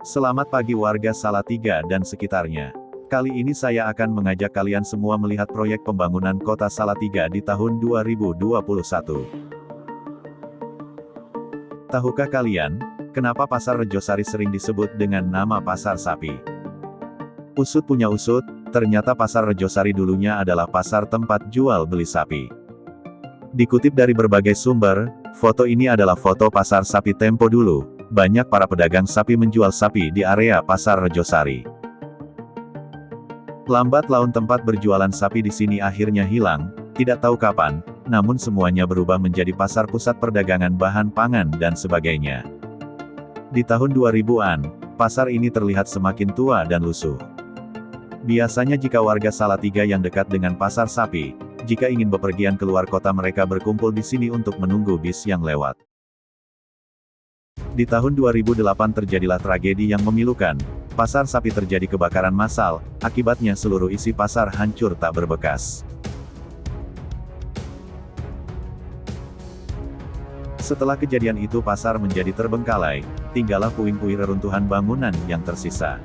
Selamat pagi warga Salatiga dan sekitarnya. Kali ini saya akan mengajak kalian semua melihat proyek pembangunan kota Salatiga di tahun 2021. Tahukah kalian, kenapa Pasar Rejosari sering disebut dengan nama Pasar Sapi? Usut punya usut, ternyata Pasar Rejosari dulunya adalah pasar tempat jual beli sapi. Dikutip dari berbagai sumber, foto ini adalah foto Pasar Sapi tempo dulu. Banyak para pedagang sapi menjual sapi di area Pasar Rejosari. Lambat laun tempat berjualan sapi di sini akhirnya hilang, tidak tahu kapan, namun semuanya berubah menjadi pasar pusat perdagangan bahan pangan dan sebagainya. Di tahun 2000-an, pasar ini terlihat semakin tua dan lusuh. Biasanya jika warga Salatiga yang dekat dengan pasar sapi, jika ingin bepergian keluar kota mereka berkumpul di sini untuk menunggu bis yang lewat. Di tahun 2008 terjadilah tragedi yang memilukan, pasar sapi terjadi kebakaran massal, akibatnya seluruh isi pasar hancur tak berbekas. Setelah kejadian itu pasar menjadi terbengkalai, tinggallah puing-puing reruntuhan bangunan yang tersisa.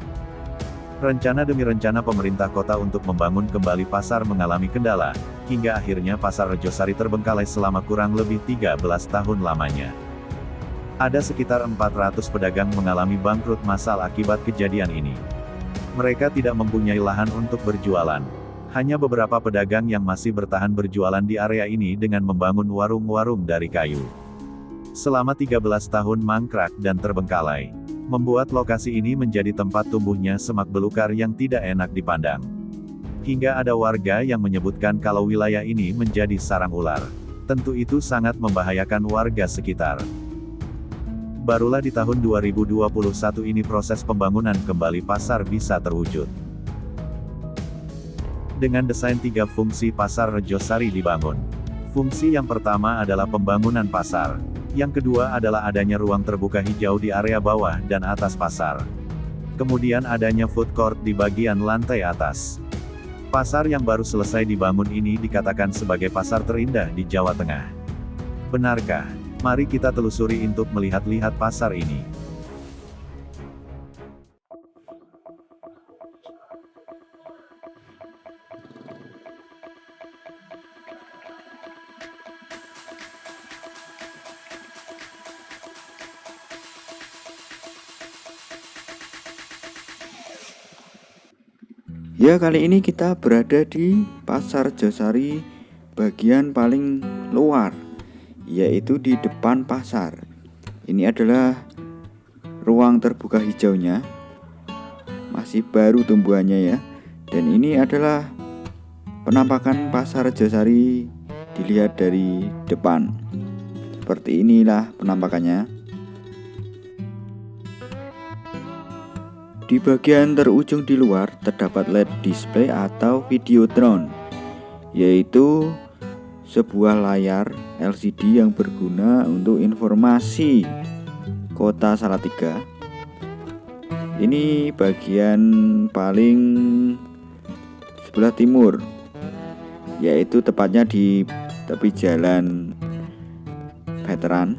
Rencana demi rencana pemerintah kota untuk membangun kembali pasar mengalami kendala, hingga akhirnya Pasar Rejosari terbengkalai selama kurang lebih 13 tahun lamanya. Ada sekitar 400 pedagang mengalami bangkrut massal akibat kejadian ini. Mereka tidak mempunyai lahan untuk berjualan. Hanya beberapa pedagang yang masih bertahan berjualan di area ini dengan membangun warung-warung dari kayu. Selama 13 tahun mangkrak dan terbengkalai, membuat lokasi ini menjadi tempat tumbuhnya semak belukar yang tidak enak dipandang. Hingga ada warga yang menyebutkan kalau wilayah ini menjadi sarang ular. Tentu itu sangat membahayakan warga sekitar. Barulah di tahun 2021 ini proses pembangunan kembali pasar bisa terwujud. Dengan desain 3 fungsi Pasar Rejosari dibangun. Fungsi yang pertama adalah pembangunan pasar. Yang kedua adalah adanya ruang terbuka hijau di area bawah dan atas pasar. Kemudian adanya food court di bagian lantai atas. Pasar yang baru selesai dibangun ini dikatakan sebagai pasar terindah di Jawa Tengah. Benarkah? Mari kita telusuri untuk melihat-lihat pasar ini. Ya, kali ini kita berada di Pasar Rejosari bagian paling luar, yaitu di depan pasar. Ini adalah ruang terbuka hijaunya, masih baru tumbuhannya ya. Dan ini adalah penampakan Pasar Rejosari dilihat dari depan. Seperti inilah penampakannya. Di bagian terujung di luar terdapat LED display atau Videotron, yaitu sebuah layar LCD yang berguna untuk informasi kota Salatiga. Ini bagian paling sebelah timur, yaitu tepatnya di tepi jalan Veteran.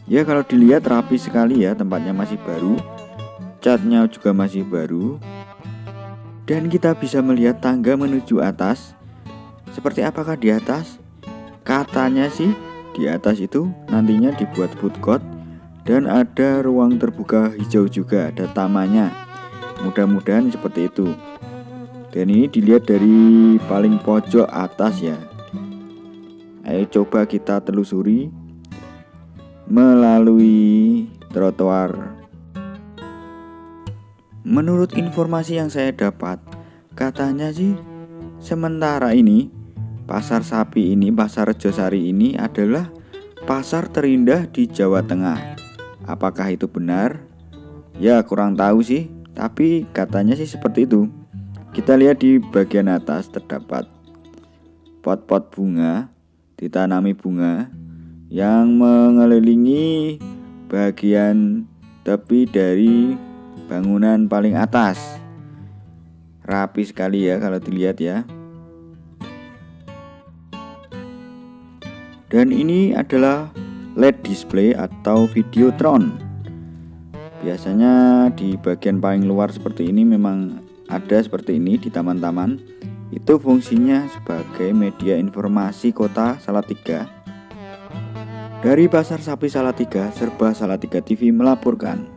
Ya, kalau dilihat rapi sekali ya, tempatnya masih baru, catnya juga masih baru. Dan kita bisa melihat tangga menuju atas. Seperti apakah di atas? Katanya sih di atas itu nantinya dibuat food court dan ada ruang terbuka hijau juga, ada tamannya. Mudah-mudahan seperti itu. Dan ini dilihat dari paling pojok atas ya. Ayo coba kita telusuri melalui trotoar. Menurut informasi yang saya dapat, katanya sih sementara ini pasar sapi ini, Pasar Rejosari ini adalah pasar terindah di Jawa Tengah. Apakah itu benar? Ya, kurang tahu sih, tapi katanya sih seperti itu. Kita lihat di bagian atas terdapat pot-pot bunga, ditanami bunga yang mengelilingi bagian tepi dari bangunan paling atas. Rapi sekali ya kalau dilihat ya. Dan ini adalah LED display atau Videotron. Biasanya di bagian paling luar seperti ini memang ada seperti ini di taman-taman. Itu fungsinya sebagai media informasi kota Salatiga. Dari Pasar Sapi Salatiga, Serba Salatiga TV melaporkan.